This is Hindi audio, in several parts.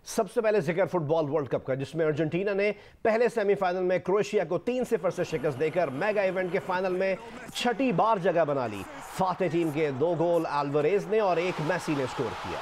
सबसे पहले जिक्र फुटबॉल वर्ल्ड कप का, जिसमें अर्जेंटीना ने पहले सेमीफाइनल में क्रोएशिया को 3-0 से शिकस्त देकर मेगा इवेंट के फाइनल में छठी बार जगह बना ली। फाते टीम के 2 गोल अल्वारेज ने और 1 मेसी ने स्कोर किया।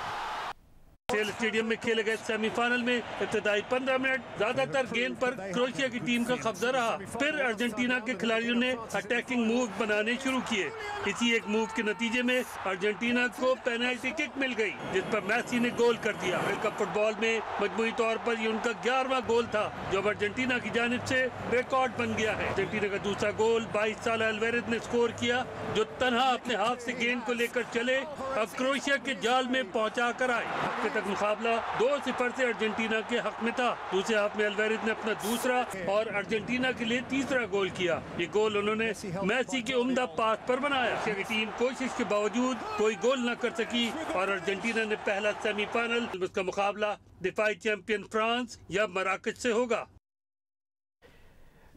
स्टेडियम में खेले गए सेमीफाइनल में इब्तदाई 15 मिनट ज्यादातर गेंद पर क्रोएशिया की टीम का कब्जा रहा। फिर अर्जेंटीना के खिलाड़ियों ने अटैकिंग मूव बनाने शुरू किए। इसी एक मूव के नतीजे में अर्जेंटीना को पेनल्टी किक मिल गई, जिस पर मेसी ने गोल कर दिया। वर्ल्ड कप फुटबॉल में मजमूई तौर पर ये उनका 11वां गोल था, जो अर्जेंटीना की जानिब से रिकॉर्ड बन गया है। अर्जेंटीना का दूसरा गोल 22 साल अल्वारेज ने स्कोर किया, जो तन्हा अपने हाथ से गेंद को लेकर चले और क्रोएशिया के जाल में पहुंचा कर आए। मुकाबला 2-0 से अर्जेंटीना के हक में था। दूसरे हाफ में अल्वारेज ने अपना दूसरा और अर्जेंटीना के लिए तीसरा गोल किया। ये गोल उन्होंने मेसी के उम्दा पास पर बनाया। टीम कोशिश के बावजूद कोई गोल न कर सकी और अर्जेंटीना ने पहला सेमीफाइनल, उसका मुकाबला दिफाई चैंपियन फ्रांस या मराकश से होगा।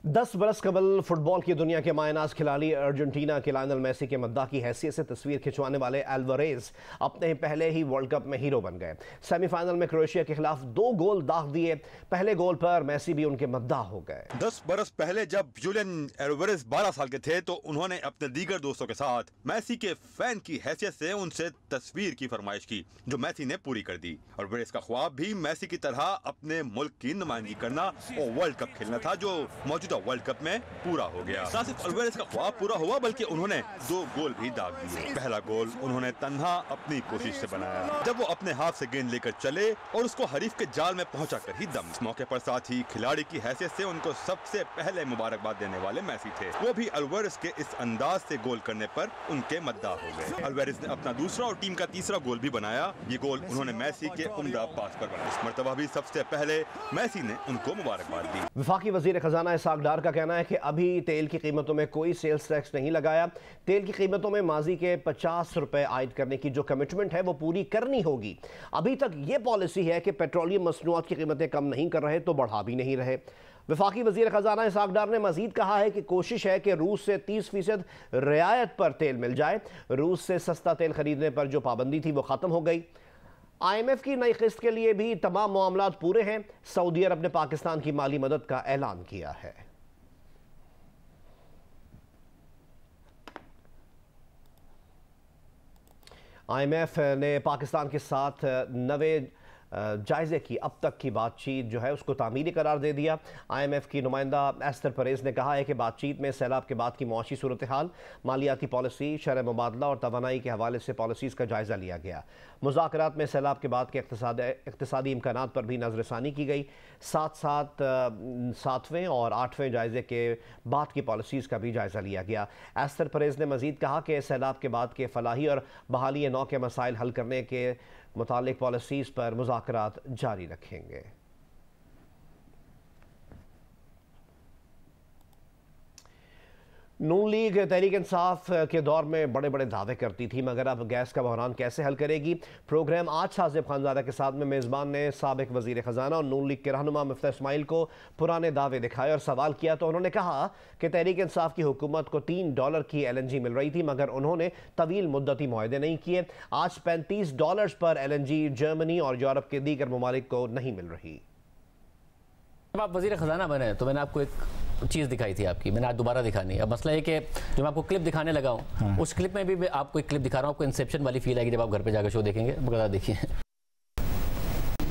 10 बरस कबल फुटबॉल की दुनिया के मायनाज खिलाड़ी अर्जेंटीना के लायनल मेसी के मद्दा की हैसियत से तस्वीर खिंचवाने वाले अल्वारेज अपने पहले ही वर्ल्ड कप में हीरो बन गए। सेमीफाइनल में क्रोएशिया के खिलाफ 2 गोल दाग दिए। पहले गोल पर मेसी भी उनके मद्दा हो गए। 10 बरस पहले जब जूलियन अल्वारेज 12 साल के थे तो उन्होंने अपने दीगर दोस्तों के साथ मेसी के फैन की हैसियत से उनसे तस्वीर की फरमाइश की, जो मेसी ने पूरी कर दी। अल्वारेज का ख्वाब भी मेसी की तरह अपने मुल्क की नुमाइंदगी करना और वर्ल्ड कप खेलना था, जो मौजूदा वर्ल्ड कप में पूरा हो गया। न सिर्फ अल्वारेज का ख्वाब पूरा हुआ, बल्कि उन्होंने 2 गोल भी दाग दिए। पहला गोल उन्होंने तन्हा अपनी कोशिश से बनाया, जब वो अपने हाथ से गेंद लेकर चले और उसको हरीफ के जाल में पहुंचा कर ही दम। इस मौके पर साथ ही खिलाड़ी की हैसियत से उनको सबसे पहले मुबारकबाद देने वाले मेसी थे। वो भी अल्वारेज के इस अंदाज से गोल करने पर उनके मद्दा हो गए। अल्वारेज ने अपना दूसरा और टीम का तीसरा गोल भी बनाया। ये गोल उन्होंने मेसी के उम्दा पास पर बनाया। इस मर्तबा भी सबसे पहले मेसी ने उनको मुबारकबाद दी। वफाकी वजीर खजाना इसाक डार का कहना है कि अभी तेल की कीमतों में कोई सेल्स टैक्स नहीं लगाया। तेल की कीमतों में माजी के 50 रुपए आयद करने की जो कमिटमेंट है वो पूरी करनी होगी। अभी तक ये पॉलिसी है कि पेट्रोलियम मसनूआत की कीमतें कम नहीं कर रहे तो बढ़ा भी नहीं रहे। वफाकी वजीर खजाना इसाक डार ने मजीद कहा है कि कोशिश है कि रूस से 30% रियायत पर तेल मिल जाए। रूस से सस्ता तेल खरीदने पर जो पाबंदी थी वो ख़त्म हो गई। IMF की नई किस्त के लिए भी तमाम मामलात पूरे हैं। सऊदी अरब ने पाकिस्तान की माली मदद का ऐलान किया है। IMF ने पाकिस्तान के साथ नवे जायज़े की अब तक की बातचीत जो है उसको तामीरी करार दे दिया। IMF की नुमाइंदा एस्तर परेज ने कहा है कि बातचीत में सैलाब के बाद की मुआशी सूरत हाल, मालियाती पॉलिसी, शरह मुबादला और तवानाई के हवाले से पॉलिसीज़ का जायज़ा लिया गया। मुज़ाकरात में सैलाब के बाद के इक़्तिसादी इम्कानात पर भी नज़रसानी की गई। साथ साथ 7वें और 8वें जायज़े के बाद की पॉलिसीज़ का भी जायज़ा लिया गया। एस्तर परेज ने मज़ीद कहा कि सैलाब के बाद के फलाही और बहाली नौ के मसाइल हल करने के मुतालिक पॉलिसीज़ पर मुज़ाकरात जारी रखेंगे। नून लीग तहरीक इंसाफ के दौर में बड़े बड़े दावे करती थी, मगर अब गैस का बहरान कैसे हल करेगी। प्रोग्राम आज साजिब खानजादा के साथ में मेज़बान ने साबिक वज़ीर ख़जाना और नून लीग के रहनुमा मुफ्ती इस्माइल को पुराने दावे दिखाए और सवाल किया तो उन्होंने कहा कि तहरीक इंसाफ की हुकूमत को $3 की LNG मिल रही थी, मगर उन्होंने तवील मुद्दती मुआहदे नहीं किए। आज $35 पर LNG जर्मनी और यूरोप के दीगर ममालिक को नहीं मिल रही। जब आप वज़ीर ख़जाना बने तो मैंने आपको एक चीज़ दिखाई थी आपकी, मैंने आज दोबारा दिखानी है। अब मसला है कि जो मैं आपको क्लिप दिखाने लगा हूँ, उस क्लिप में भी मैं आपको एक क्लिप दिखा रहा हूँ। आपको इंसेप्शन वाली फील आएगी जब आप घर पे जाकर शो देखेंगे। बता देखिए,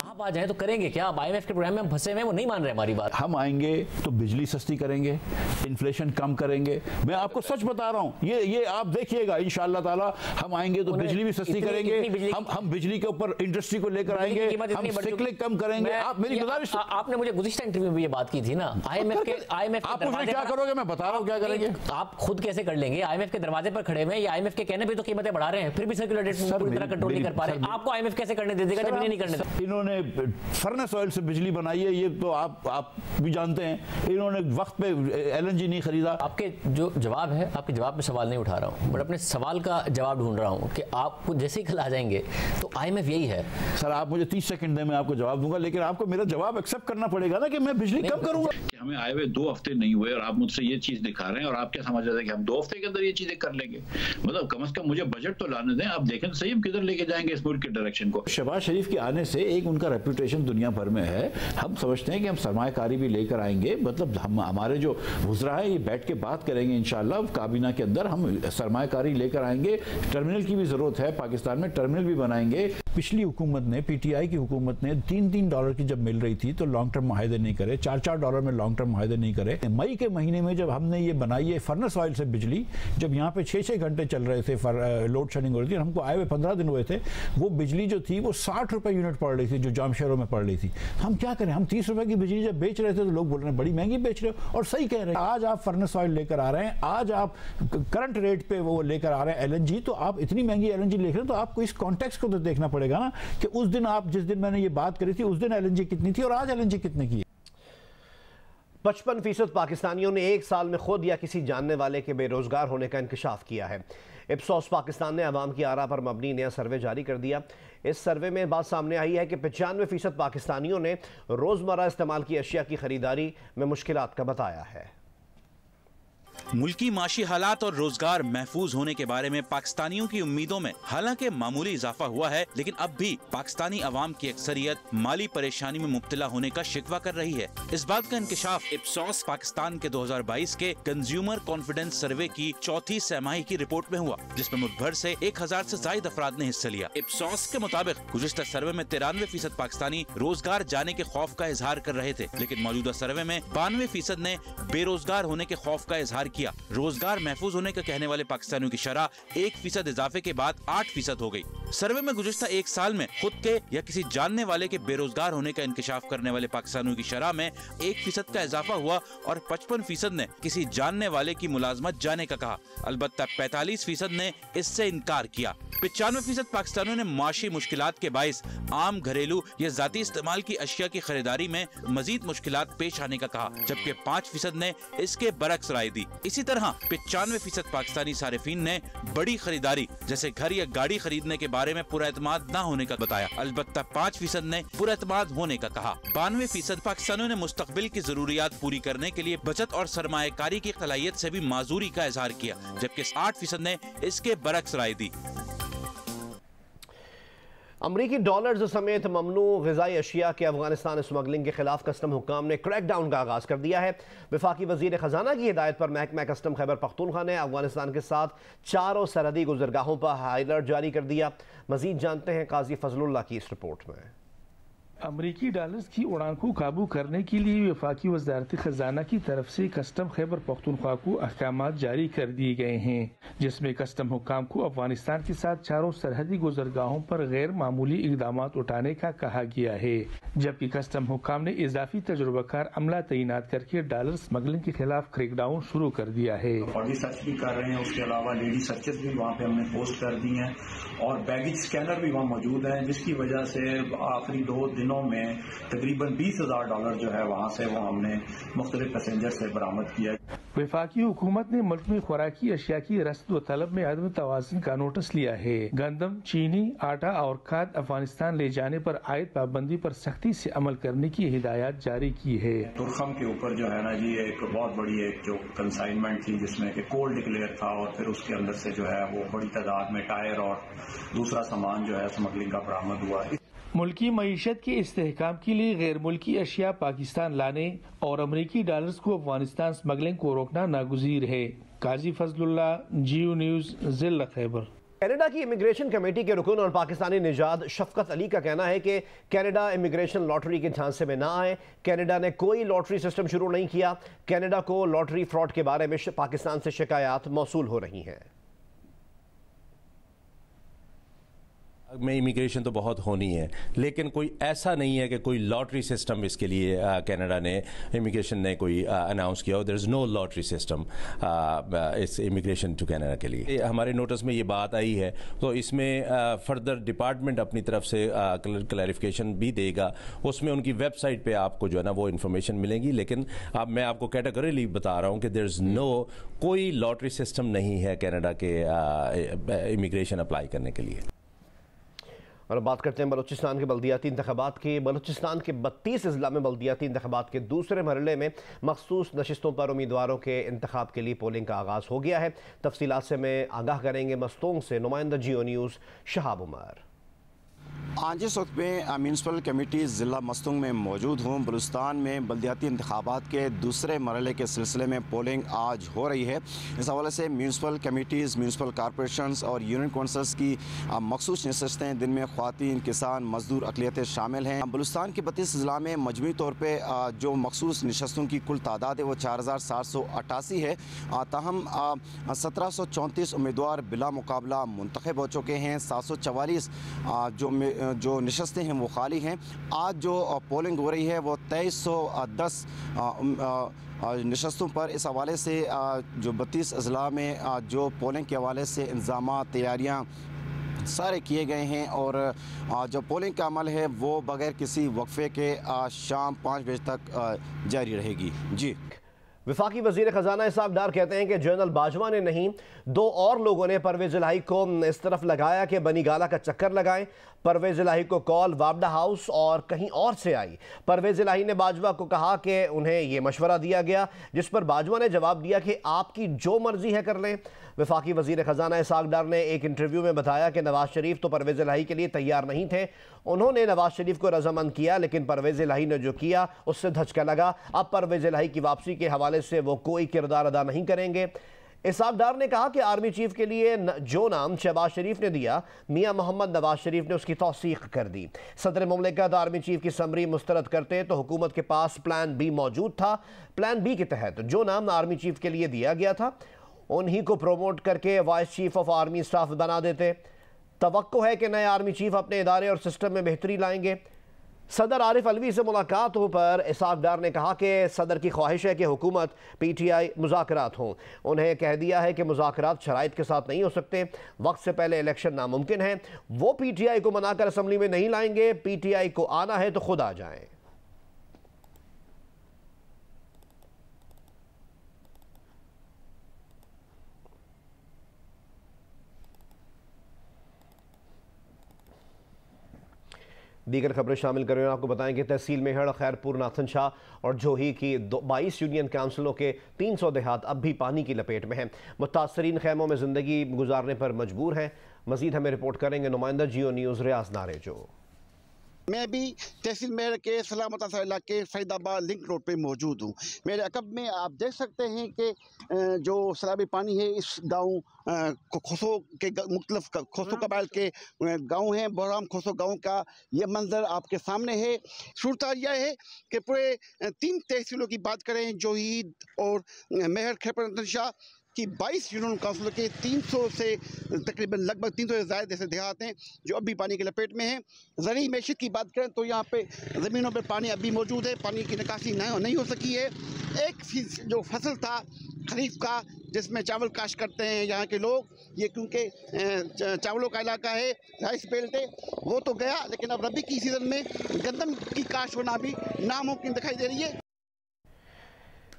आप आ जाए तो करेंगे क्या? अब IMF के प्रोग्राम में हम फंसे हुए हैं, वो नहीं मान रहे हमारी बात। हम आएंगे तो बिजली सस्ती करेंगे, इन्फ्लेशन कम करेंगे। मैं आपको सच बता रहा हूँ, ये आप देखिएगा इंशाअल्लाह ताला। हम आएंगे तो बिजली भी सस्ती करेंगे, हम बिजली के ऊपर इंडस्ट्री को लेकर आएंगे, हम साइक्लिंग कम करेंगे। आप मेरी गुजारिश, आपने मुझे गुज़िश्ता इंटरव्यू में ये बात की थी ना, IMF के आप मुझे क्या करोगे, मैं बता रहा हूँ क्या करेंगे। आप खुद कैसे कर लेंगे? IMF के दरवाजे पर खड़े हुए, IMF के कहने पे तो कीमतें बढ़ा रहे हैं, फिर भी सर्कुलर रेट पूरी तरह कंट्रोल नहीं कर पा रहे। आपको IMF कैसे करने दे देगा जब इन्हें नहीं करने देगा? इन्होंने फर्नेस ऑयल से बिजली बनाई है, ये तो आप भी जानते हैं। इन्होंने वक्त पे LNG नहीं खरीदा। आपके जो जवाब है, आपके जवाब में सवाल नहीं उठा रहा हूँ, बट अपने सवाल का जवाब ढूंढ रहा हूँ कि आपको जैसे ही कल आ जाएंगे तो IMF यही है। सर आप मुझे 30 सेकंड दें, मैं आपको जवाब दूंगा, लेकिन आपको मेरा जवाब एक्सेप्ट करना पड़ेगा ना कि मैं बिजली कम करूंगा। हमें आए हुए 2 हफ्ते नहीं हुए और आप मुझसे ये चीज दिखा रहे हैं और आप क्या समझ रहे थे कि हम 2 हफ्ते के अंदर ये चीजें कर लेंगे? मतलब कम से कम मुझे बजट तो लाने दें, आप देखें तो सही हम किधर लेके जाएंगे इस मुल्क के डायरेक्शन को। शहबाज शरीफ के आने से एक उनका रेपुटेशन दुनिया भर में है, हम समझते हैं कि हम सरमायाकारी भी लेकर आएंगे, मतलब हम हमारे जो वुज़रा है ये बैठ के बात करेंगे इंशाल्लाह काबीना के अंदर, हम सरमायाकारी लेकर आएंगे। टर्मिनल की भी जरूरत है, पाकिस्तान में टर्मिनल भी बनाएंगे। पिछली हुकूमत ने, पीटीआई की हुकूमत ने $3 की जब मिल रही थी तो लॉन्ग टर्म मुआहदे नहीं करे, $4 में लॉन्ग टर्म मुआहदे नहीं करे। मई के महीने में जब हमने ये बनाई है फर्नेस ऑयल से बिजली, जब यहाँ पे 6-6 घंटे चल रहे थे, लोड शेडिंग हो रही थी, हमको आए हुए 15 दिन हुए थे, वो बिजली जो थी वो 60 रुपए यूनिट पड़ रही थी, जो जाम शहरों में पड़ रही थी। हम क्या करें, हम 30 रुपए की बिजली जब बेच रहे थे तो लोग बोल रहे हैं बड़ी महंगी बेच रहे हो, और सही कह रहे हैं। आज आप फर्नेस ऑयल लेकर आ रहे हैं, आज आप करंट रेट पे वो लेकर आ रहे हैं LNG, तो आप इतनी महंगी LNG लेकर, तो आपको इस कॉन्टेक्स्ट को तो देखना पड़ेगा ना कि उस दिन आप, जिस दिन मैंने ये बात करी थी, उस दिन LNG कितनी थी और आज LNG कितने की है। 55% पाकिस्तानियों ने 1 साल में खुद या किसी जानने वाले के बेरोजगार होने का इंकशाफ किया है। इप्सोस पाकिस्तान ने अवाम की आरा पर मबनी नया सर्वे जारी कर दिया। इस सर्वे में बात सामने आई है कि 95% पाकिस्तानियों ने रोजमर्रा इस्तेमाल की अशिया की खरीदारी में मुश्किलात का बताया है। मुल्की माशी हालात और रोजगार महफूज होने के बारे में पाकिस्तानियों की उम्मीदों में हालांकि मामूली इजाफा हुआ है, लेकिन अब भी पाकिस्तानी अवाम की अक्सरियत माली परेशानी में मुब्तला होने का शिकवा कर रही है। इस बात का इंकशाफ इप्सोस पाकिस्तान के 2022 के कंज्यूमर कॉन्फिडेंस सर्वे की 4थी सहमाही की रिपोर्ट में हुआ, जिसमें मुल्क भर से 1000 से ज्यादा अफराद ने हिस्सा लिया। इप्सोस के मुताबिक गुज़िश्ता सर्वे में 93% पाकिस्तानी रोजगार जाने के खौफ का इजहार कर रहे थे, लेकिन मौजूदा सर्वे में 92% ने बेरोजगार होने के खौफ का इजहार किया। रोजगार महफूज होने का कहने वाले पाकिस्तानियों की शरह 1% इजाफे के बाद 8% हो गई। सर्वे में गुज़िश्ता 1 साल में खुद के या किसी जानने वाले के बेरोजगार होने का इंकशाफ करने वाले पाकिस्तानियों की शरह में 1% का इजाफा हुआ और 55% ने किसी जानने वाले की मुलाजमत जाने का कहा। अलबत्ता 45% ने इससे इनकार किया। 95% पाकिस्तानियों ने माशी मुश्किलात के बाइस आम घरेलू या जाती इस्तेमाल की अशिया की खरीदारी में मजीद मुश्किलात पेश आने का कहा, जबकि 5% ने इसके बरक्स राय दी। इसी तरह 95% पाकिस्तानी सारिफीन ने बड़ी खरीदारी जैसे घर या गाड़ी खरीदने के बारे में पुरएतमाद न होने का बताया। अलबत्ता 5% ने पुरएतमाद होने का कहा। 92% पाकिस्तानियों ने मुस्तकबिल की जरूरियात पूरी करने के लिए बचत और सरमायाकारी की सलाहियत से भी माजूरी का इजहार किया, जबकि 8% ने इसके बरक्स राय दी। अमरीकी डॉलर्स समेत ममनू ग़िज़ाई अशिया के अफगानिस्तान स्मगलिंग के खिलाफ कस्टम हुक्काम ने क्रैकडाउन का आगाज़ कर दिया है। वफाकी वज़ीर ख़जाना की हिदायत पर महकमा कस्टम खैबर पख्तूनख्वा ने अफगानिस्तान के साथ 4 सरहदी गुज़रगाहों पर हाई अलर्ट जारी कर दिया। मज़ीद जानते हैं काजी फजलुल्लाह की इस रिपोर्ट में। अमरीकी डॉलर्स की उड़ान को काबू करने के लिए वफाकी वजारत खजाना की तरफ से कस्टम खैबर पख्तूनख्वा को अहकामात जारी कर दिए गए हैं, जिसमें कस्टम हुक्काम को अफगानिस्तान के साथ 4 सरहदी गुजरगाहों पर गैर मामूली इकदाम उठाने का कहा गया है, जबकि कस्टम हुक्काम ने इजाफी तजुर्बाकार अमला तैनात करके डॉलर स्मगलिंग के खिलाफ क्रैकडाउन शुरू कर दिया है। बॉडी सर्च भी कर रहे हैं, उसके अलावा लेडी सर्चेस भी वहाँ पे हमने पोस्ट कर दी हैं और बैगेज स्कैनर भी वहाँ मौजूद है, जिसकी वजह से आखिरी 2 दिनों में तकरीबन $20,000 जो है वहाँ से वो हमने मुख्तलिफ पैसेंजर से बरामद किया। वफाकी हुकूमत ने मुल्क में खुराकी अशिया की रसद व तलब में अदम तवाज़ुन का नोटिस लिया है। गंदम, चीनी, आटा और खाद अफगानिस्तान ले जाने पर आयद पाबंदी पर सख्ती से अमल करने की हिदायत जारी की है। तुरखम के ऊपर जो है ना जी एक बहुत बड़ी एक जो कंसाइनमेंट थी, जिसमें कि कोल डिक्लेयर था और फिर उसके अंदर से जो है वो बड़ी तादाद में टायर और दूसरा सामान जो है स्मगलिंग का बरामद हुआ। मुल्की मईशत के इस्तेहकाम के लिए गैर मुल्की अशिया पाकिस्तान लाने और अमरीकी डॉलर्स को अफगानिस्तान स्मगलिंग को रोकना नागुज़ीर है। काजी फजलुल्लाह, जियो न्यूज़, ज़िला खैबर। कनाडा की इमिग्रेशन कमेटी के रुकन और पाकिस्तानी निजाद शफकत अली का कहना है कि कनाडा इमिग्रेशन लॉटरी के झांसे में ना आए। कनाडा ने कोई लॉटरी सिस्टम शुरू नहीं किया। कनाडा को लॉटरी फ्रॉड के बारे में पाकिस्तान से शिकायत मौसूल हो रही हैं। में इमिग्रेशन तो बहुत होनी है, लेकिन कोई ऐसा नहीं है कि कोई लॉटरी सिस्टम इसके लिए कनाडा ने इमिग्रेशन ने कोई अनाउंस किया हो। There is no lottery system इस इमिग्रेशन टू कनाडा के लिए। हमारे नोटिस में ये बात आई है, तो इसमें फर्दर डिपार्टमेंट अपनी तरफ से क्लैरिफिकेशन भी देगा। उसमें उनकी वेबसाइट पे आपको जो है ना वो इन्फॉर्मेशन मिलेगी, लेकिन अब मैं आपको कैटेगरीली बता रहा हूँ कि देयर इज़ नो कोई लॉटरी सिस्टम नहीं है कनाडा के इमिग्रेशन अप्लाई करने के लिए। और बात करते हैं बलूचिस्तान के बल्दियाती इंतखाबात की। बलूचिस्तान के 32 अजला में बल्दियाती इंतखाबात के दूसरे मरहले में मखसूस नशिस्तों पर उम्मीदवारों के इंतखाब के लिए पोलिंग का आगाज़ हो गया है। तफसीलात से मैं आगाह करेंगे मस्तोंग से नुमाइंदा जियो न्यूज़ शहाब उमर। आज इस वक्त में म्यूनसिपल कमेटी ज़िला मस्तूंग में मौजूद हूँ। बलूचिस्तान में बल्दियाती इंतखाबात के दूसरे मरहले के सिलसिले में पोलिंग आज हो रही है। इस हवाले से म्यूनसिपल कमेटीज़, म्यूनसिपल कॉरपोरेशंस और यूनियन कौंसल्स की मखसूस नशस्तें, दिन में ख़वातीन, किसान, मजदूर अक़लियतें शामिल हैं। बलूचिस्तान के 32 ज़िला में मजमूई तौर पर जो मखसूस नशस्तों की कुल तादाद है वो 4788 है। ताहम 1734 उम्मीदवार बिला मुकाबला मुंतखब हो चुके हैं। 744 जो नशस्तें हैं वो खाली हैं। आज जो पोलिंग हो रही है वो 2310 नशस्तों पर। इस हवाले से जो 32 अजला में जो पोलिंग के हवाले से इंतज़ाम तैयारियाँ सारे किए गए हैं और जो पोलिंग का अमल है वो बगैर किसी वक्फे के शाम 5 बजे तक जारी रहेगी। जी, वफाकी वज़ीर ख़जाना इसाक डार कहते हैं कि जनरल बाजवा ने नहीं, 2 और लोगों ने परवेज़ इलाही को इस तरफ लगाया कि बनी गाला का चक्कर लगाएं। परवेज़ इलाही को कॉल वाबडा हाउस और कहीं और से आई। परवेज़ इलाही ने बाजवा को कहा कि उन्हें यह मशवरा दिया गया, जिस पर बाजवा ने जवाब दिया कि आपकी जो मर्जी है कर लें। वफाकी वज़ीर ख़जाना इसाक डार ने एक इंटरव्यू में बताया कि नवाज शरीफ तो परवेज़ इलाही के लिए तैयार नहीं थे। उन्होंने नवाज शरीफ को रजामंद किया, लेकिन परवेज़ इलाही ने जो किया उससे धचका लगा। अब परवेज़ इलाही की वापसी के हवाले से वो कोई किरदार अदा नहीं करेंगे। इसाक डार ने कहा कि आर्मी चीफ के लिए जो नाम शहबाज शरीफ ने दिया, मियां मोहम्मद नवाज शरीफ ने उसकी तौसीक कर दी। सदर मुमलिकत आर्मी चीफ की समरी मुस्तरद करते तो हुकूमत के पास प्लान बी मौजूद था। प्लान बी के तहत जो नाम आर्मी चीफ के लिए दिया गया था उन्हीं को प्रोमोट करके vice chief of army staff बना देते। तवक्को है कि नए आर्मी चीफ अपने इदारे और सिस्टम में बेहतरी लाएंगे। सदर आरिफ अलवी से मुलाकात हो पर इसाक डार ने कहा कि सदर की ख्वाहिश है कि हुकूमत PTI मुज़ाकरात हों। उन्हें कह दिया है कि मुज़ाकरात शराइत के साथ नहीं हो सकते, वक्त से पहले इलेक्शन नामुमकिन है। वो PTI को मनाकर असम्बली में नहीं लाएंगे। PTI को आना है तो खुद आ जाएं। दीगर खबरें शामिल कर रहे हैं। आपको बताएं कि तहसील मेहड़, खैरपुर, नाथन शाह और जोही की 22 यूनियन काउंसिलों के 300 देहात अब भी पानी की लपेट में हैं। मुतासरीन खैमों में ज़िंदगी गुजारने पर मजबूर हैं। मजीद हमें रिपोर्ट करेंगे नुमाइंदा जियो न्यूज़ रियाज नारेजो। मैं भी तहसील मेहड़ के सलामत इलाके फरीदाबाद लिंक रोड पे मौजूद हूँ। मेरे अकब में आप देख सकते हैं कि जो सैलाबी पानी है इस गाँव खोसो के मुख्तलिफ खोसो कबाइल के गाँव हैं, बहराम खोसो गाँव का ये मंजर आपके सामने है। सूरत यह है कि पूरे 3 तहसीलों की बात करें, जोहीद और मेहड़, खैबर नाथन शाह कि 22 यूनियन काउंसिल के 300 से तकरीबन लगभग 300 से ज़्यादा ऐसे देहात हैं जो अभी पानी की लपेट में हैं। ज़रूरी मैशियत की बात करें तो यहाँ पे ज़मीनों पे पानी अभी मौजूद है, पानी की निकासी नहीं हो सकी है। एक जो फसल था खरीफ का जिसमें चावल काश्त करते हैं यहाँ के लोग, ये क्योंकि चावलों का इलाका है, राइस बेल्ट है, वो तो गया, लेकिन अब रबी की सीज़न में गंदम की काश्त होना भी नामुमकिन दिखाई दे रही है।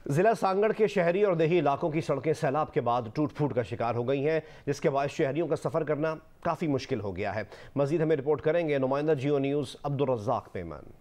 जिला सांगड़ के शहरी और देही इलाकों की सड़कें सैलाब के बाद टूट फूट का शिकार हो गई हैं, जिसके बाद शहरियों का सफ़र करना काफ़ी मुश्किल हो गया है। मजीद हमें रिपोर्ट करेंगे नुमाइंदा जियो न्यूज़ अब्दुल रज़ाक पेमन।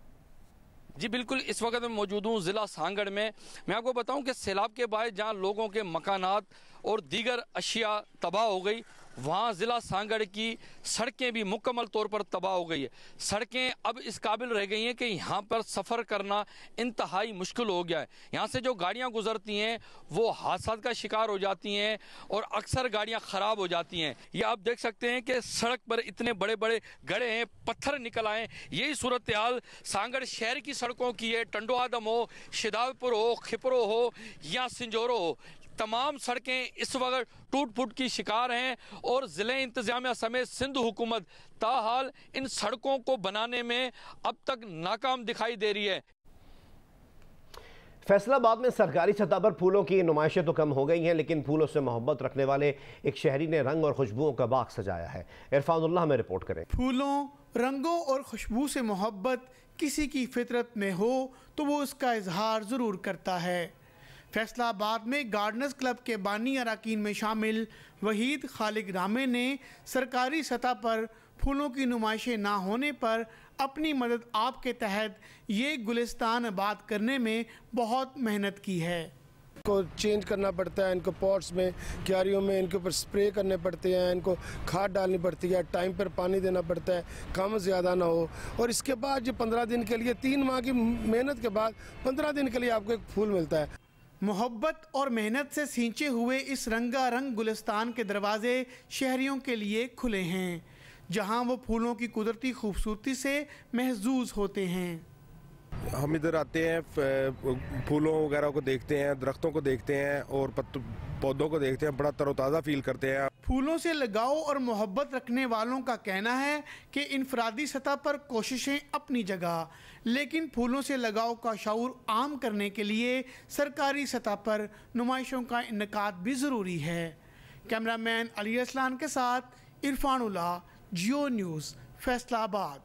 जी बिल्कुल, इस वक्त मैं मौजूद हूँ ज़िला सांगड़ में। मैं आपको बताऊँ कि सैलाब के बाद जहाँ लोगों के मकानात और दीगर अशिया तबाह हो गई, वहाँ ज़िला सांगड़ की सड़कें भी मुकम्मल तौर पर तबाह हो गई है। सड़कें अब इस काबिल रह गई हैं कि यहाँ पर सफ़र करना इंतहाई मुश्किल हो गया है। यहाँ से जो गाड़ियाँ गुजरती हैं वो हादसा का शिकार हो जाती हैं और अक्सर गाड़ियाँ ख़राब हो जाती हैं। ये आप देख सकते हैं कि सड़क पर इतने बड़े बड़े गड्ढे हैं, पत्थर निकल आए। यही सूरत हाल सांगड़ शहर की सड़कों की है। टंडो आदम हो, शिदालपुर हो, खिपरो हो या सिंजोरो हो, तमाम सड़कें इस वक्त टूट फूट की शिकार हैं और ज़िले इंतजामिया समेत सिंध हुकूमत ताहाल इन सड़कों को बनाने में अब तक नाकाम दिखाई दे रही है। फैसलाबाद में सरकारी सतह पर फूलों की नुमाइशें तो कम हो गई हैं, लेकिन फूलों से मोहब्बत रखने वाले एक शहरी ने रंग और खुशबुओं का बाग सजाया है। इरफानुल्लाह में रिपोर्ट करें। फूलों, रंगों और खुशबू से मोहब्बत किसी की फितरत में हो तो वो उसका इजहार ज़रूर करता है। फैसलाबाद में गार्डनर्स क्लब के बानी अरकान में शामिल वहीद खालिक रामे ने सरकारी सतह पर फूलों की नुमाइशें ना होने पर अपनी मदद आप के तहत ये गुलिस्तान आबाद करने में बहुत मेहनत की है। को चेंज करना पड़ता है, इनको पॉट्स में, क्यारियों में इनके ऊपर स्प्रे करने पड़ते हैं, इनको खाद डालनी पड़ती है, टाइम पर पानी देना पड़ता है, कम ज़्यादा ना हो। और इसके बाद जो 15 दिन के लिए, 3 माह की मेहनत के बाद 15 दिन के लिए आपको एक फूल मिलता है। मोहब्बत और मेहनत से सींचे हुए इस रंगारंग गुलिस्तान के दरवाजे शहरियों के लिए खुले हैं, जहां वो फूलों की कुदरती खूबसूरती से महजूज होते हैं। हम इधर आते हैं, फूलों वगैरह को देखते हैं, दरख्तों को देखते हैं और पौधों को देखते हैं, बड़ा तरोताज़ा फील करते हैं। फूलों से लगाव और मोहब्बत रखने वालों का कहना है कि इनफरादी सतह पर कोशिशें अपनी जगह, लेकिन फूलों से लगाव का शऊर आम करने के लिए सरकारी सतह पर नुमाइशों का इनेकाद भी ज़रूरी है। कैमरामैन अली असलान के साथ इरफान उल्ला, जियो न्यूज़, फैसलाबाद।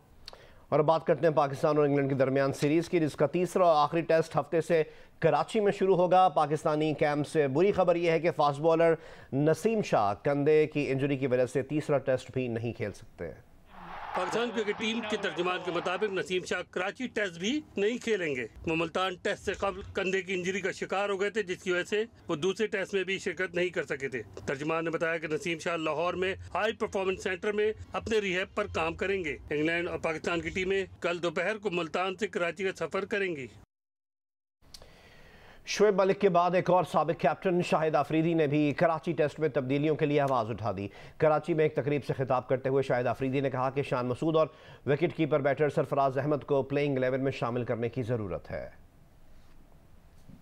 और बात करते हैं पाकिस्तान और इंग्लैंड के दरमियान सीरीज़ की, जिसका तीसरा और आखिरी टेस्ट हफ्ते से कराची में शुरू होगा। पाकिस्तानी कैंप से बुरी खबर यह है कि फास्ट बॉलर नसीम शाह कंधे की इंजरी की वजह से तीसरा टेस्ट भी नहीं खेल सकते। पाकिस्तान क्रिकेट टीम के तर्जुमान के मुताबिक नसीम शाह कराची टेस्ट भी नहीं खेलेंगे। वो मुल्तान टेस्ट से कबल कंधे की इंजरी का शिकार हो गए थे, जिसकी वजह से वो दूसरे टेस्ट में भी शिरकत नहीं कर सके थे। तर्जुमान ने बताया कि नसीम शाह लाहौर में हाई परफॉर्मेंस सेंटर में अपने रिहैब पर काम करेंगे। इंग्लैंड और पाकिस्तान की टीमें कल दोपहर को मुल्तान से कराची का सफर करेंगी। शोएब मलिक के बाद एक और साबिक कैप्टन शाहिद आफरीदी ने भी कराची टेस्ट में तब्दीलियों के लिए आवाज़ उठा दी। कराची में एक तकरीब से खिताब करते हुए शाहिद आफरीदी ने कहा कि शान मसूद और wicket keeper batter Sarfaraz Ahmed को प्लेइंग 11 में शामिल करने की ज़रूरत है।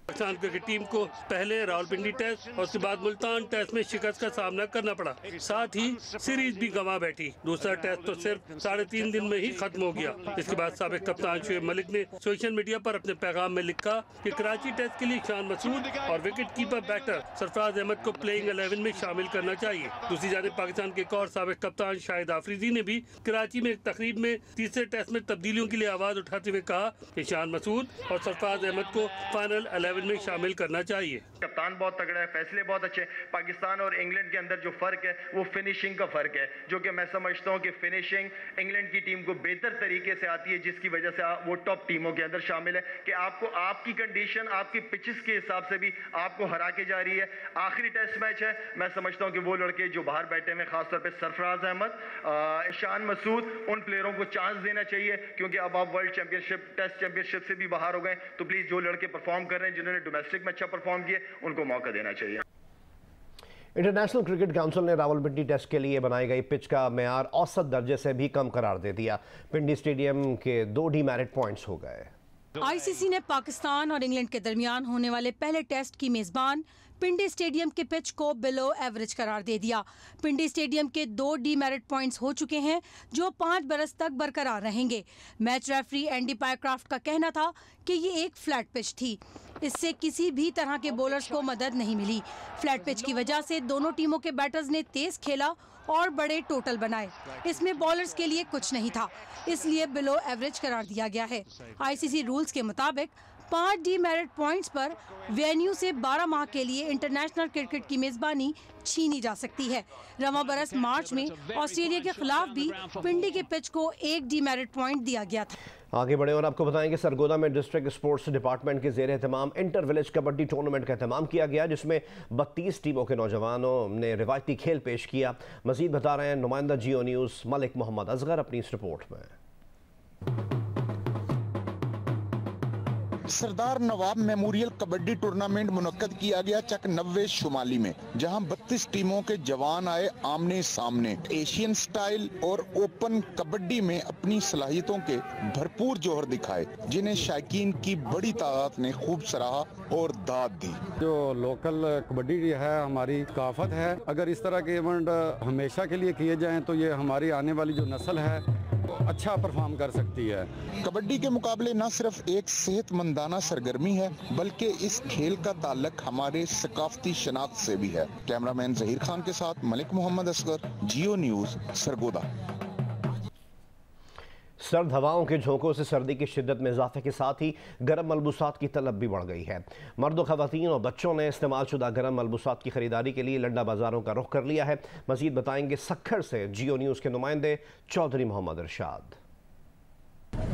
पाकिस्तान क्रिकेट टीम को पहले रावलपिंडी टेस्ट और उसके बाद मुल्तान टेस्ट में शिकस्त का सामना करना पड़ा, साथ ही सीरीज भी गंवा बैठी। दूसरा टेस्ट तो सिर्फ 3.5 दिन में ही खत्म हो गया। इसके बाद साबिक कप्तान शोएब मलिक ने सोशल मीडिया पर अपने पैगाम में लिखा कि कराची टेस्ट के लिए शान मसूद और wicket keeper batter Sarfaraz Ahmed को प्लेइंग 11 में शामिल करना चाहिए। दूसरी जानिब पाकिस्तान के एक और साबिक कप्तान शाहिद आफरीदी ने भी कराची में एक तकरीब में तीसरे टेस्ट में तब्दीलियों के लिए आवाज़ उठाते हुए कहा कि शान मसूद और सरफराज अहमद को फाइनल 11 में शामिल करना चाहिए। कप्तान बहुत तगड़ा है, फैसले बहुत अच्छे। पाकिस्तान और इंग्लैंड के अंदर जो फर्क है वो फिनिशिंग का फर्क है, जो कि मैं समझता हूँ कि फिनिशिंग इंग्लैंड की टीम को बेहतर तरीके से आती है, जिसकी वजह से वो टॉप टीमों के अंदर शामिल है कि आपको आपकी कंडीशन, आपकी पिचेस के हिसाब से भी आपको हरा के जा रही है। आखिरी टेस्ट मैच है, मैं समझता हूँ कि वो लड़के जो बाहर बैठे हुए, खासतौर पर सरफराज अहमद, शान मसूद, उन प्लेयरों को चांस देना चाहिए, क्योंकि अब आप वर्ल्ड चैंपियनशिप, टेस्ट चैंपियनशिप से भी बाहर हो गए, तो प्लीज जो लड़के परफॉर्म कर रहे हैं, जिन्होंने डोमेस्टिक में अच्छा परफॉर्म किया, उनको मौका देना चाहिए। इंटरनेशनल क्रिकेट काउंसिल ने रावलपिंडी टेस्ट के लिए बनाई गई पिच का मेयार औसत दर्जे से भी कम करार दे दिया। पिंडी स्टेडियम के 2 डीमेरिट पॉइंट्स हो गए। आईसीसी ने पाकिस्तान और इंग्लैंड के दरमियान होने वाले पहले टेस्ट की मेजबान पिंडी स्टेडियम के पिच को बिलो एवरेज करार दे दिया। पिंडी स्टेडियम के 2 डीमेरिट पॉइंट्स हो चुके हैं, जो 5 बरस तक बरकरार रहेंगे। मैच रेफरी एंडी पायरक्राफ्ट का कहना था कि ये एक फ्लैट पिच थी, इससे किसी भी तरह के बॉलर्स को मदद नहीं मिली। फ्लैट पिच की वजह से दोनों टीमों के बैटर्स ने तेज खेला और बड़े टोटल बनाए। इसमें बॉलर्स के लिए कुछ नहीं था, इसलिए बिलो एवरेज करार दिया गया है। आईसीसी रूल्स के मुताबिक 5 डीमेरिट पॉइंट्स पर वेन्यू से 12 माह के लिए इंटरनेशनल क्रिकेट की मेजबानी छीनी जा सकती है। रवां बरस मार्च में ऑस्ट्रेलिया के खिलाफ भी पिंडी के पिच को 1 डीमेरिट पॉइंट दिया गया था। आगे बढ़े और आपको बताएं कि सरगोदा में डिस्ट्रिक्ट स्पोर्ट्स डिपार्टमेंट के ज़ेर एहतमाम इंटर विलेज कबड्डी टूर्नामेंट का एहतमाम किया गया, जिसमें 32 टीमों के नौजवानों ने रिवायती खेल पेश किया। मजीद बता रहे हैं नुमाइंदा जियो न्यूज़ मलिक मोहम्मद असगर अपनी इस रिपोर्ट में। सरदार नवाब मेमोरियल कबड्डी टूर्नामेंट मुनक्कद किया गया चक 90 शुमाली में, जहां 32 टीमों के जवान आए आमने सामने। एशियन स्टाइल और ओपन कबड्डी में अपनी सलाहियतों के भरपूर जोहर दिखाए, जिन्हें शायकीन की बड़ी तादाद ने खूब सराहा और दाद दी। जो लोकल कबड्डी है हमारी काफत है, अगर इस तरह के इवेंट हमेशा के लिए किए जाएं तो ये हमारी आने वाली जो नस्ल है अच्छा परफॉर्म कर सकती है। कबड्डी के मुकाबले न सिर्फ एक सेहतमंदाना सरगर्मी है, बल्कि इस खेल का ताल्लुक हमारे सकाफती शनाख्त से भी है। कैमरामैन जहीर खान के साथ मलिक मोहम्मद असगर, जियो न्यूज़, सरगोदा। सर्द हवाओं के झोंकों से सर्दी की शिद्दत में इजाफे के साथ ही गर्म मलबूसात की तलब भी बढ़ गई है। मर्द, खवातीन और बच्चों ने इस्तेमाल शुदा गर्म मलबूसात की खरीदारी के लिए लंडा बाजारों का रुख कर लिया है। मजीद बताएंगे सक्खर से जियो न्यूज़ के नुमाइंदे चौधरी मोहम्मद इरशाद।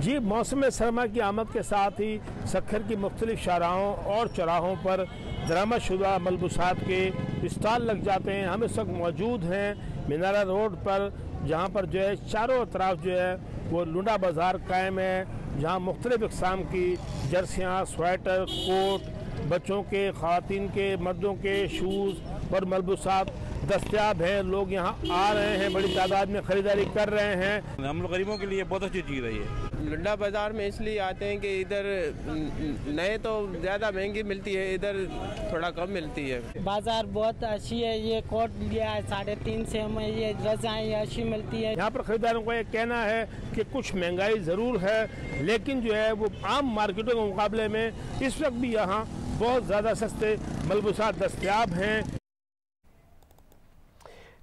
जी, मौसम सरमा की आमद के साथ ही सक्खर की मुख्तलिफ शाहराहों और चौराहों पर दरामद शुदा मलबूसात के स्टॉल लग जाते हैं। हम इस वक्त मौजूद हैं मीनारा रोड पर, जहाँ पर जो है चारों तरफ जो है वो लुंडा बाज़ार कायम है, जहाँ मुख्तलिफ इक़साम की जर्सियाँ, स्वेटर, कोट, बच्चों के, ख़वातीन के, मर्दों के शूज़ और मलबूसात दस्तयाब हैं। लोग यहाँ आ रहे हैं, बड़ी तादाद में ख़रीदारी कर रहे हैं। हम लोग गरीबों के लिए बहुत अच्छी चीज़ है ये। लुंडा बाज़ार में इसलिए आते हैं कि इधर नए तो ज़्यादा महंगी मिलती है, इधर थोड़ा कम मिलती है। बाज़ार बहुत अच्छी है। ये कोट लिया है 350 में, ये रज़ाएँ अच्छी मिलती है। यहाँ पर खरीदारों का ये कहना है कि कुछ महंगाई ज़रूर है, लेकिन जो है वो आम मार्केटों के मुकाबले में इस वक्त भी यहाँ बहुत ज़्यादा सस्ते मलबूसात दस्तयाब हैं।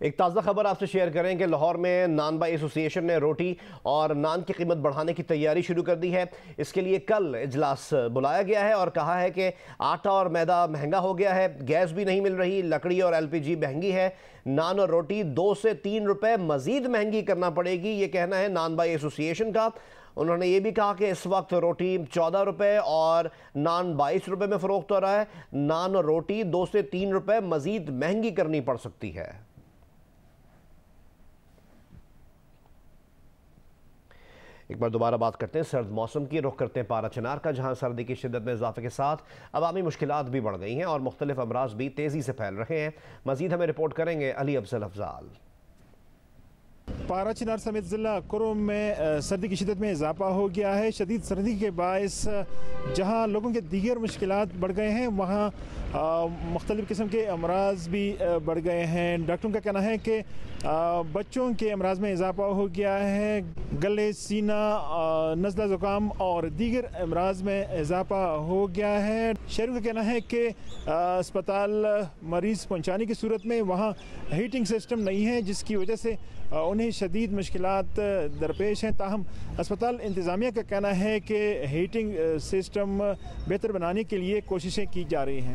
एक ताज़ा खबर आपसे शेयर करें कि लाहौर में नान बाई एसोसिएशन ने रोटी और नान की कीमत बढ़ाने की तैयारी शुरू कर दी है। इसके लिए कल इजलास बुलाया गया है और कहा है कि आटा और मैदा महंगा हो गया है, गैस भी नहीं मिल रही, लकड़ी और LPG महंगी है, नान और रोटी 2 से 3 रुपए मज़ीद महंगी करना पड़ेगी। ये कहना है नान बाई एसोसिएशन का। उन्होंने ये भी कहा कि इस वक्त रोटी 14 रुपये और नान 22 रुपये में फ़रोख्त हो रहा है। नान और रोटी 2 से 3 रुपये मज़ीद महंगी करनी पड़ सकती है। एक बार दोबारा बात करते हैं सर्द मौसम की। रुख करते हैं पारा चिनार का, जहां सर्दी की शिद्दत में इजाफे के साथ अवामी मुश्किलात भी बढ़ गई हैं और मुख्तलिफ अमराज भी तेज़ी से फैल रहे हैं। मजीद हमें रिपोर्ट करेंगे अली अफजल अफजाल। पारा चिनार समेत ज़िला कुरुम में सर्दी की शिद्दत में इजाफा हो गया है। शदीद सर्दी के बायस जहां लोगों के दीगर मुश्किलात बढ़ गए हैं, वहां मुख्तलिफ़ किस्म के अमराज भी बढ़ गए हैं। डॉक्टरों का कहना है कि बच्चों के अमराज में इजाफा हो गया है। गले, सीना, नज़ला ज़ुकाम और दीगर अमराज में इजाफा हो गया है। शहरों का कहना है कि अस्पताल मरीज़ पहुँचाने की सूरत में वहाँ हीटिंग सिस्टम नहीं है, जिसकी वजह से उन्हें शदीद मुश्किलात दरपेश हैं। ताहम अस्पताल इंतज़ामिया का कहना है कि हीटिंग सिस्टम बेहतर बनाने के लिए कोशिशें की जा रही हैं।